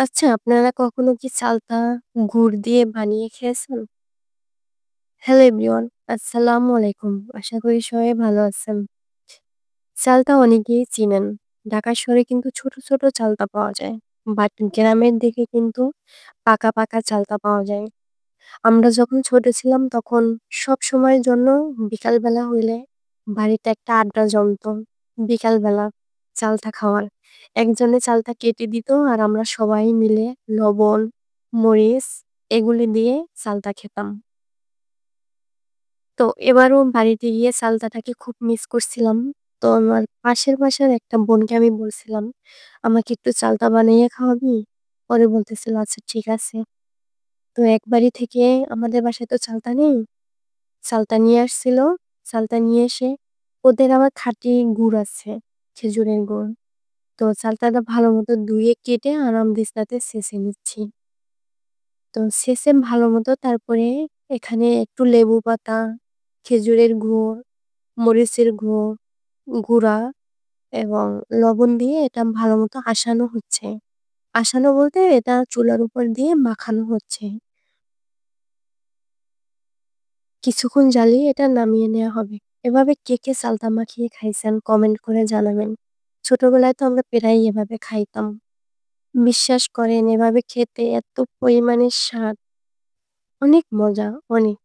আচ্ছা, আপনারা কখনো কি চালতা গুড় দিয়ে বানিয়ে খেয়েছেন? হ্যালো এভরিওয়ান, আসসালামু আলাইকুম। আশা করি সবাই ভালো আছেন। চালতা অনেকেই চিনেন। ঢাকা শহরে কিন্তু ছোট, ছোট চালতা পাওয়া যায়। বাট গ্রামের দিকে কিন্তু পাকা, পাকা চালতা পাওয়া যায়। আমরা যখন ছোট ছিলাম তখন সবসময়ের জন্য বিকালবেলা হইলে বাড়িতে একটা আড্ডা জমতো। বিকালবেলা চালতা খাওয়ার। একজনে চালতা কেটে দিত আর আমরা সবাই মিলে লবণ, মরিচ এগুলি দিয়ে চালতা খেতাম। তো এবারও বাড়িতে গিয়ে চালতাটাকে খুব মিস করছিলাম। তো আমার পাশের বাসার একটা বোনকে আমি বলছিলাম, "আমাকে একটু চালতা বানাইয়া খাওয়াবি?" পরে বলতেছিল, "আচ্ছা ঠিক আছে।" তো এক বাড়ি থেকে আমাদের বাসায় তো চালতা নেই। চালতা নিয়ে আসছিল। চালতা নিয়ে এসে ওদের আবার খাঁটি গুড় আছে, খেজুরের গুড়। তো চালতাটা ভালোমতো ধুয়ে কেটে দিস্তাতে ছেঁচে নিচ্ছি। তো ছেঁচে ভালোমতো তারপরে এখানে একটু লেবু পাতা, খেজুরের গুড়, মরিচের গুঁড়া এবং লবণ দিয়ে এটা ভালোমতো আসানো হচ্ছে। আসানো বলতে এটা চুলার উপর দিয়ে মাখানো হচ্ছে। কিছুক্ষণ জ্বালিয়ে এটা নামিয়ে নেওয়া হবে। এভাবে কে, কে চালতা মাখিয়ে খাইছেন কমেন্ট করে জানাবেন। ছোটবেলায় তো আমরা প্রায়ই এভাবে খাইতাম। বিশ্বাস করেন এভাবে খেতে এত পরিমাণে স্বাদ, অনেক মজা, অনেক।